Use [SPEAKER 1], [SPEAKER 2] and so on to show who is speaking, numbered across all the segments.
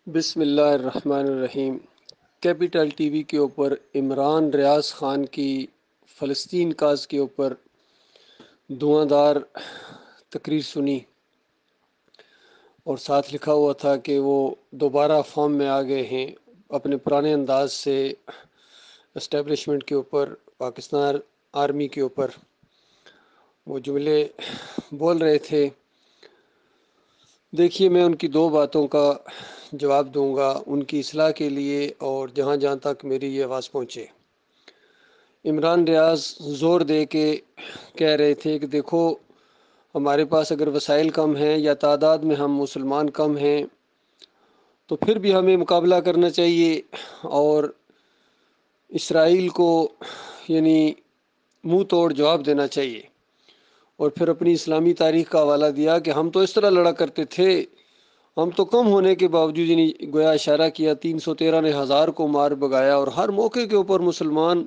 [SPEAKER 1] بسم اللہ الرحمن الرحیم۔ کیپیٹل ٹی وی کے اوپر عمران ریاض خان کی فلسطین کاز کے اوپر دھواں دار تقریر سنی اور ساتھ لکھا ہوا تھا کہ وہ دوبارہ فارم میں آ گئے ہیں اپنے پرانے انداز سے اسٹیبلشمنٹ کے اوپر، پاکستان آرمی کے اوپر وہ جملے بول رہے تھے۔ دیکھیے، میں ان کی دو باتوں کا جواب دوں گا ان کی اصلاح کے لیے اور جہاں جہاں تک میری یہ آواز پہنچے۔ عمران ریاض زور دے کے کہہ رہے تھے کہ دیکھو، ہمارے پاس اگر وسائل کم ہیں یا تعداد میں ہم مسلمان کم ہیں تو پھر بھی ہمیں مقابلہ کرنا چاہیے اور اسرائیل کو یعنی منہ توڑ جواب دینا چاہیے۔ اور پھر اپنی اسلامی تاریخ کا حوالہ دیا کہ ہم تو اس طرح لڑا کرتے تھے، ہم تو کم ہونے کے باوجود گویا اشارہ کیا 313 نے 1000 کو مار بگایا، اور ہر موقع کے اوپر مسلمان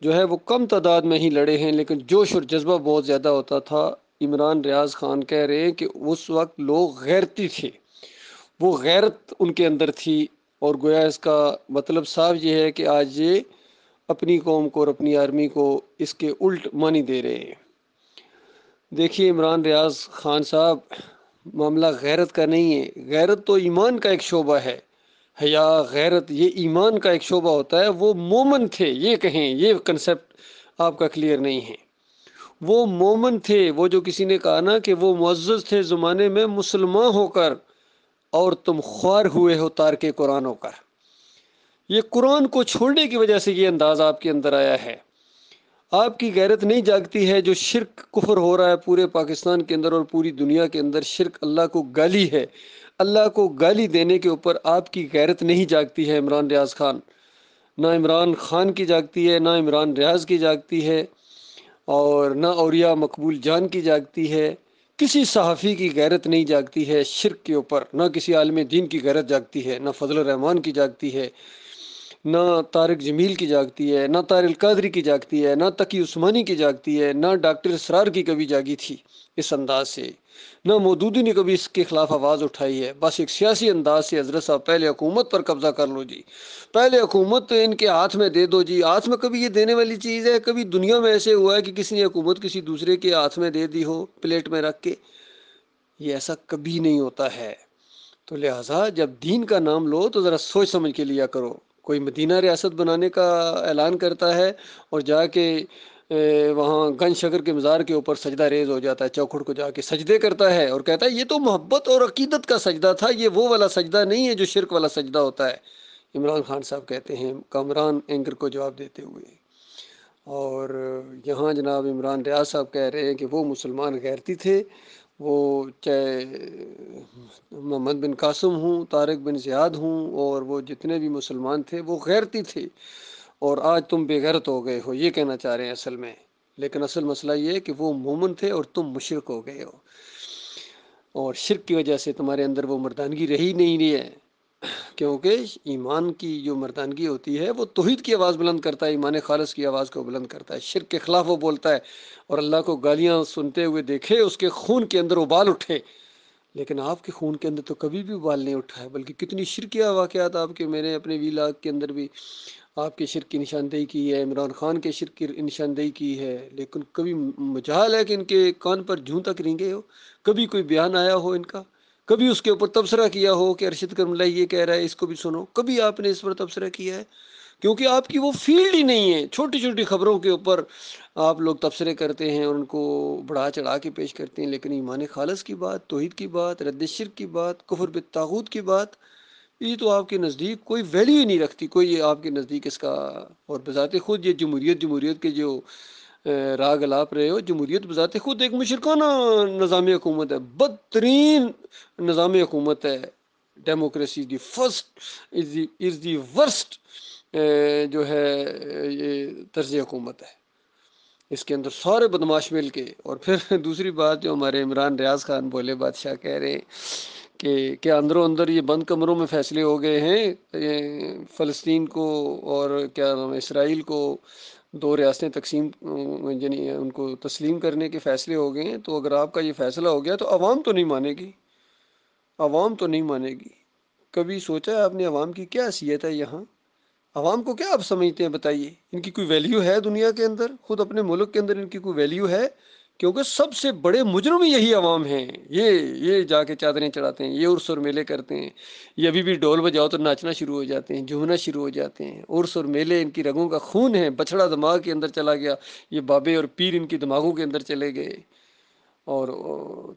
[SPEAKER 1] جو ہے وہ کم تعداد میں ہی لڑے ہیں لیکن جوش اور جذبہ بہت زیادہ ہوتا تھا۔ عمران ریاض خان کہہ رہے ہیں کہ اس وقت لوگ غیرتی تھے، وہ غیرت ان کے اندر تھی، اور گویا اس کا مطلب صاف یہ ہے کہ آج یہ اپنی قوم کو اور اپنی آرمی کو اس کے الٹ معنی دے رہے ہیں۔ دیکھیے عمران ریاض خان صاحب، معاملہ غیرت کا نہیں ہے، غیرت تو ایمان کا ایک شعبہ ہے۔ حیا، غیرت، یہ ایمان کا ایک شعبہ ہوتا ہے۔ وہ مومن تھے، یہ کہیں، یہ کنسپٹ آپ کا کلیئر نہیں ہے۔ وہ مومن تھے، وہ جو کسی نے کہا نا کہ وہ معزز تھے زمانے میں مسلمان ہو کر، اور تم خوار ہوئے ہو تارک قرآن ہو کر۔ یہ قرآن کو چھوڑنے کی وجہ سے یہ انداز آپ کے اندر آیا ہے۔ آپ کی غیرت نہیں جاگتی ہے۔ جو شرک کفر ہو رہا ہے پورے پاکستان کے اندر اور پوری دنیا کے اندر، شرک اللہ کو گالی ہے، اللہ کو گالی دینے کے اوپر آپ کی غیرت نہیں جاگتی ہے عمران ریاض خان۔ نہ عمران خان کی جاگتی ہے، نہ عمران ریاض کی جاگتی ہے، اور نہ اولیاء مقبول جان کی جاگتی ہے۔ کسی صحافی کی غیرت نہیں جاگتی ہے شرک کے اوپر، نہ کسی عالم دین کی غیرت جاگتی ہے، نہ فضل الرحمان کی جاگتی ہے، نہ طارق جمیل کی جاگتی ہے، نہ طاہر القادری کی جاگتی ہے، نہ تقی عثمانی کی جاگتی ہے، نہ ڈاکٹر اسرار کی کبھی جاگی تھی اس انداز سے، نہ مودودی نے کبھی اس کے خلاف آواز اٹھائی ہے۔ بس ایک سیاسی انداز سے حضرت صاحب پہلے حکومت پر قبضہ کر لو جی، پہلے حکومت ان کے ہاتھ میں دے دو جی۔ ہاتھ میں کبھی یہ دینے والی چیز ہے؟ کبھی دنیا میں ایسے ہوا ہے کہ کسی نے حکومت کسی دوسرے کے ہاتھ میں دے دی ہو پلیٹ میں رکھ کے؟ یہ ایسا کبھی نہیں ہوتا ہے۔ تو لہٰذا جب دین کا نام لو تو ذرا سوچ سمجھ کے لیا کرو۔ کوئی مدینہ ریاست بنانے کا اعلان کرتا ہے اور جا کے وہاں گنج شکر کے مزار کے اوپر سجدہ ریز ہو جاتا ہے، چوکھٹ کو جا کے سجدے کرتا ہے اور کہتا ہے یہ تو محبت اور عقیدت کا سجدہ تھا، یہ وہ والا سجدہ نہیں ہے جو شرک والا سجدہ ہوتا ہے۔ عمران خان صاحب کہتے ہیں کامران اینکر کو جواب دیتے ہوئے، اور یہاں جناب عمران ریاض صاحب کہہ رہے ہیں کہ وہ مسلمان غیرتی تھے، وہ چاہے محمد بن قاسم ہوں، طارق بن زیاد ہوں، اور وہ جتنے بھی مسلمان تھے وہ غیرتی تھے، اور آج تم بے غیرت ہو گئے ہو، یہ کہنا چاہ رہے ہیں اصل میں۔ لیکن اصل مسئلہ یہ ہے کہ وہ مومن تھے اور تم مشرک ہو گئے ہو، اور شرک کی وجہ سے تمہارے اندر وہ مردانگی رہی نہیں رہی ہے۔ کیونکہ ایمان کی جو مردانگی ہوتی ہے وہ توحید کی آواز بلند کرتا ہے، ایمان خالص کی آواز کو بلند کرتا ہے، شرک کے خلاف وہ بولتا ہے، اور اللہ کو گالیاں سنتے ہوئے دیکھے اس کے خون کے اندر ابال اٹھے۔ لیکن آپ کے خون کے اندر تو کبھی بھی ابال نہیں اٹھا ہے، بلکہ کتنی شرکیہ واقعات آپ کے، میں نے اپنے ویلاگ کے اندر بھی آپ کے شرک کی نشاندہی کی ہے، عمران خان کے شرک کی نشاندہی کی ہے، لیکن کبھی مجال ہے کہ ان کے کان پر جوں تک رینگے ہو؟ کبھی کوئی بیان آیا ہو ان کا؟ کبھی اس کے اوپر تبصرہ کیا ہو کہ ارشد کرم اللہ یہ کہہ رہا ہے، اس کو بھی سنو؟ کبھی آپ نے اس پر تبصرہ کیا ہے؟ کیونکہ آپ کی وہ فیلڈ ہی نہیں ہے۔ چھوٹی چھوٹی خبروں کے اوپر آپ لوگ تبصرے کرتے ہیں اور ان کو بڑھا چڑھا کے پیش کرتے ہیں، لیکن ایمان خالص کی بات، توحید کی بات، رد شرک کی بات، کفر بالطاغوت کی بات، یہ تو آپ کے نزدیک کوئی ویلیو ہی نہیں رکھتی، کوئی آپ کے نزدیک اس کا۔ اور بذات خود یہ جمہوریت کے جو راگ الاپ رہے ہو، جمہوریت بذات خود ایک مشرکانہ نظام حکومت ہے، بدترین نظام حکومت ہے۔ Democracy the first is the worst جو ہے یہ طرز حکومت ہے، اس کے اندر سارے بدماش مل کے۔ اور پھر دوسری بات جو ہمارے عمران ریاض خان بولے بادشاہ کہہ رہے ہیں کہ کیا اندروں اندر یہ بند کمروں میں فیصلے ہو گئے ہیں فلسطین کو اور کیا نام ہے اسرائیل کو دو ریاستیں تقسیم یعنی ان کو تسلیم کرنے کے فیصلے ہو گئے ہیں؟ تو اگر آپ کا یہ فیصلہ ہو گیا تو عوام تو نہیں مانے گی، عوام تو نہیں مانے گی۔ کبھی سوچا ہے آپ نے عوام کی کیا حیثیت ہے یہاں؟ عوام کو کیا آپ سمجھتے ہیں بتائیے؟ ان کی کوئی ویلیو ہے دنیا کے اندر؟ خود اپنے ملک کے اندر ان کی کوئی ویلیو ہے؟ کیونکہ سب سے بڑے مجرم یہی عوام ہیں۔ یہ جا کے چادریں چڑھاتے ہیں، یہ عرس اور میلے کرتے ہیں، یہ ابھی بھی ڈول بجاؤ تو ناچنا شروع ہو جاتے ہیں، جھومنا شروع ہو جاتے ہیں۔ عرس اور میلے ان کی رگوں کا خون ہے، بچڑا دماغ کے اندر چلا گیا، یہ بابے اور پیر ان کی دماغوں کے اندر چلے گئے، اور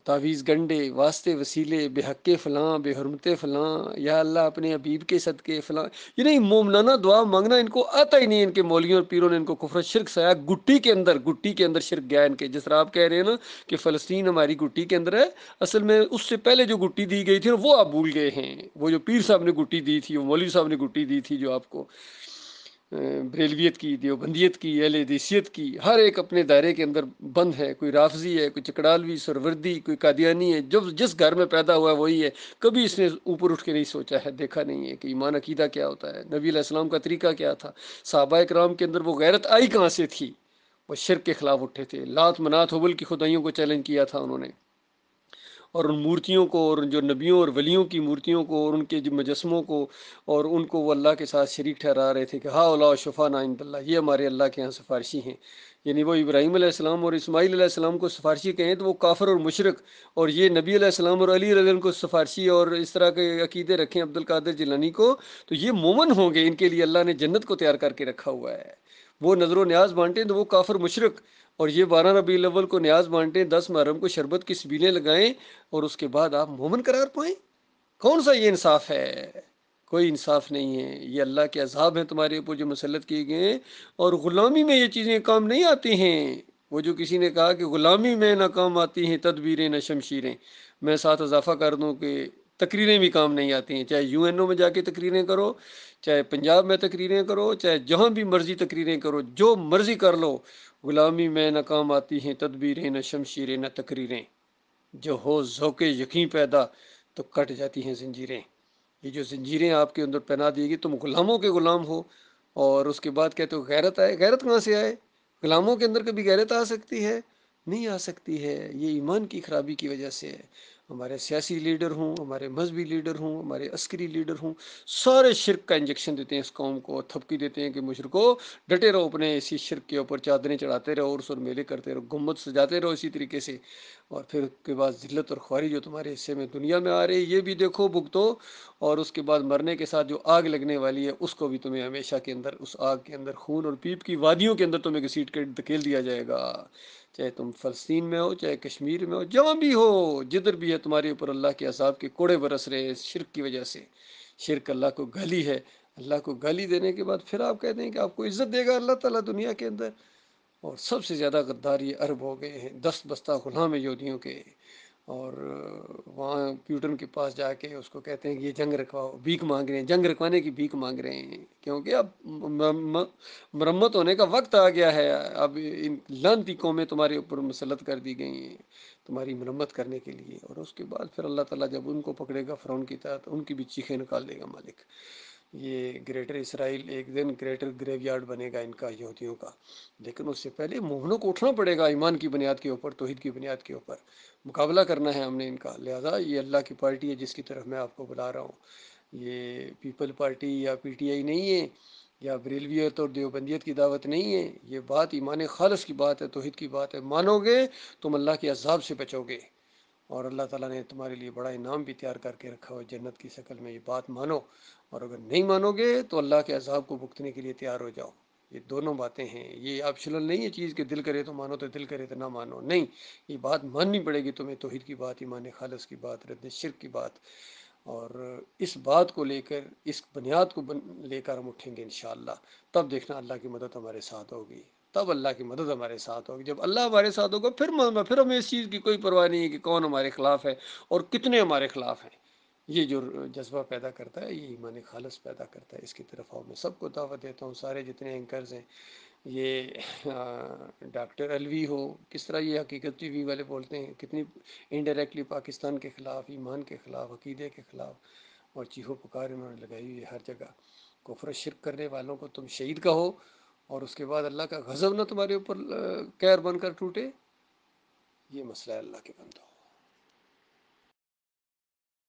[SPEAKER 1] تعویذ گنڈے، واسطے وسیلے، بے حق فلاں، بے حرمت فلاں، یا اللہ اپنے حبیب کے صدقے فلاں، یہ نہیں مومنانہ دعا مانگنا ان کو آتا ہی نہیں۔ ان کے مولویوں اور پیروں نے ان کو کفر شرک سایا، گٹی کے اندر شرک گیا ان کے۔ جس طرح آپ کہہ رہے ہیں نا کہ فلسطین ہماری گٹی کے اندر ہے، اصل میں اس سے پہلے جو گٹی دی گئی تھی وہ آپ بھول گئے ہیں۔ وہ جو پیر صاحب نے گٹی دی تھی، وہ مولوی صاحب نے گٹی دی تھی، جو آپ کو بریلویت کی، دیوبندیت کی، اہل حدیثیت کی، ہر ایک اپنے دائرے کے اندر بند ہے۔ کوئی رافضی ہے، کوئی چکڑالوی، سروردی، کوئی قادیانی ہے، جو جس گھر میں پیدا ہوا ہے وہی ہے۔ کبھی اس نے اوپر اٹھ کے نہیں سوچا ہے، دیکھا نہیں ہے کہ ایمان عقیدہ کیا ہوتا ہے، نبی علیہ السلام کا طریقہ کیا تھا، صحابہ کرام کے اندر وہ غیرت آئی کہاں سے تھی؟ وہ شرک کے خلاف اٹھے تھے، لات منات حبل کی خدائیوں کو چیلنج کیا تھا انہوں نے، اور ان مورتیوں کو، اور جو نبیوں اور ولیوں کی مورتیوں کو، اور ان کے جو مجسموں کو، اور ان کو وہ اللہ کے ساتھ شریک ٹھہرا رہے تھے کہ ہا اولا شفاء عند اللہ، یہ ہمارے اللہ کے ہاں سفارشی ہیں۔ یعنی وہ ابراہیم علیہ السلام اور اسماعیل علیہ السلام کو سفارشی کہیں تو وہ کافر اور مشرک، اور یہ نبی علیہ السلام اور علی رضی اللہ عنہ کو سفارشی اور اس طرح کے عقیدے رکھیں عبد القادر جیلانی کو، تو یہ مومن ہوں گے۔ ان کے لیے اللہ نے جنت کو تیار کر کے رکھا ہوا ہے۔ وہ نظر و نیاز بانٹیں تو وہ کافر مشرک، اور یہ 12 ربیع الاول کو نیاز بانٹیں، 10 محرم کو شربت کی سبیلیں لگائیں، اور اس کے بعد آپ مومن قرار پائیں؟ کون سا یہ انصاف ہے؟ کوئی انصاف نہیں ہے۔ یہ اللہ کے عذاب ہیں تمہارے اوپر جو مسلط کیے گئے ہیں، اور غلامی میں یہ چیزیں کام نہیں آتی ہیں۔ وہ جو کسی نے کہا کہ غلامی میں نہ کام آتی ہیں تدبیریں نہ شمشیریں، میں ساتھ اضافہ کر دوں کہ تقریریں بھی کام نہیں آتی ہیں، چاہے یو این او میں جا کے تقریریں کرو، چاہے پنجاب میں تقریریں کرو، چاہے جہاں بھی مرضی تقریریں کرو، جو مرضی کر لو، غلامی میں نہ کام آتی ہیں تدبیریں نہ شمشیریں نہ تقریریں، جو ہو ذوق یقین پیدا تو کٹ جاتی ہیں زنجیریں۔ یہ جو زنجیریں آپ کے اندر پہنا دی گئی، تم غلاموں کے غلام ہو، اور اس کے بعد کہتے ہو غیرت آئے۔ غیرت کہاں سے آئے؟ غلاموں کے اندر کبھی غیرت آ سکتی ہے؟ نہیں آ سکتی ہے۔ یہ ایمان کی خرابی کی وجہ سے ہے۔ ہمارے سیاسی لیڈر ہوں، ہمارے مذہبی لیڈر ہوں، ہمارے عسکری لیڈر ہوں، سارے شرک کا انجیکشن دیتے ہیں اس قوم کو، تھپکی دیتے ہیں کہ مشرکو ڈٹے رہو اپنے اسی شرک کے اوپر، چادریں چڑھاتے رہو، عرس اور میلے کرتے رہو، گنبد سجاتے رہو اسی طریقے سے، اور پھر اس کے بعد ذلت اور خواری جو تمہارے حصے میں دنیا میں آ رہی ہے یہ بھی دیکھو، بھگتو، اور اس کے بعد مرنے کے ساتھ جو آگ لگنے والی ہے اس کو بھی تمہیں ہمیشہ کے اندر، اس آگ کے اندر خون اور پیپ کی وادیوں کے اندر تمہیں گھسیٹ کے دھکیل دیا جائے گا۔ چاہے تم فلسطین میں ہو، چاہے کشمیر میں ہو، جہاں بھی ہو، جدھر بھی ہے، تمہارے اوپر اللہ کے عذاب کے کوڑے برس رہے ہیں شرک کی وجہ سے۔ شرک اللہ کو گالی ہے۔ اللہ کو گالی دینے کے بعد پھر آپ کہتے ہیں کہ آپ کو عزت دے گا اللہ تعالیٰ دنیا کے اندر؟ اور سب سے زیادہ غدار یہ عرب ہو گئے ہیں، 10 بستہ غلام ہیں یہودیوں کے، اور وہاں پیوٹن کے پاس جا کے اس کو کہتے ہیں کہ یہ جنگ رکھواؤ، بھیک مانگ رہے ہیں، جنگ رکھوانے کی بھیک مانگ رہے ہیں، کیونکہ اب مرمت ہونے کا وقت آ گیا ہے۔ اب ان لعنتی قومیں تمہارے اوپر مسلط کر دی گئی ہیں تمہاری مرمت کرنے کے لیے، اور اس کے بعد پھر اللہ تعالیٰ جب ان کو پکڑے گا فرعون کی طرح، ان کی بھی چیخیں نکال دے گا مالک۔ یہ گریٹر اسرائیل ایک دن گریٹر گریو یارڈ بنے گا ان کا، یہودیوں کا، لیکن اس سے پہلے مومنوں کو اٹھنا پڑے گا ایمان کی بنیاد کے اوپر، توحید کی بنیاد کے اوپر مقابلہ کرنا ہے ہم نے ان کا۔ لہٰذا یہ اللہ کی پارٹی ہے جس کی طرف میں آپ کو بلا رہا ہوں۔ یہ پیپل پارٹی یا پی ٹی آئی نہیں ہے، یا بریلویت اور دیوبندیت کی دعوت نہیں ہے۔ یہ بات ایمان خالص کی بات ہے، توحید کی بات ہے۔ مانو گے تم اللہ کے عذاب سے بچو گے، اور اللہ تعالیٰ نے تمہارے لیے بڑا انعام بھی تیار کر کے رکھا ہو جنت کی شکل میں۔ یہ بات مانو، اور اگر نہیں مانو گے تو اللہ کے عذاب کو بھگتنے کے لیے تیار ہو جاؤ۔ یہ دونوں باتیں ہیں، یہ آپشنل نہیں ہے چیز کہ دل کرے تو مانو تو دل کرے تو نہ مانو، نہیں، یہ بات ماننی پڑے گی تمہیں، توحید کی بات، ایمان خالص کی بات، رد شرک کی بات۔ اور اس بات کو لے کر، اس بنیاد کو لے کر ہم اٹھیں گے انشاءاللہ، تب دیکھنا اللہ کی مدد ہمارے ساتھ ہوگی، تب اللہ کی مدد ہمارے ساتھ ہوگی۔ جب اللہ ہمارے ساتھ ہوگا پھر ہمیں اس چیز کی کوئی پرواہ نہیں ہے کہ کون ہمارے خلاف ہے اور کتنے ہمارے خلاف ہیں۔ یہ جو جذبہ پیدا کرتا ہے، یہ ایمان خالص پیدا کرتا ہے۔ اس کی طرف میں سب کو دعوت دیتا ہوں، سارے جتنے اینکرز ہیں، یہ ڈاکٹر الوی ہو، کس طرح یہ حقیقت ٹی وی والے بولتے ہیں، کتنی انڈائریکٹلی پاکستان کے خلاف، ایمان کے خلاف، عقیدے کے خلاف، اور چیخو پکار انہوں نے لگائی ہوئی ہے ہر جگہ۔ کفر و شرک کرنے والوں کو تم شہید کہو، اور اس کے بعد اللہ کا غضب نہ تمہارے اوپر قہر بن کر ٹوٹے، یہ مسئلہ ہے اللہ کے بندوں۔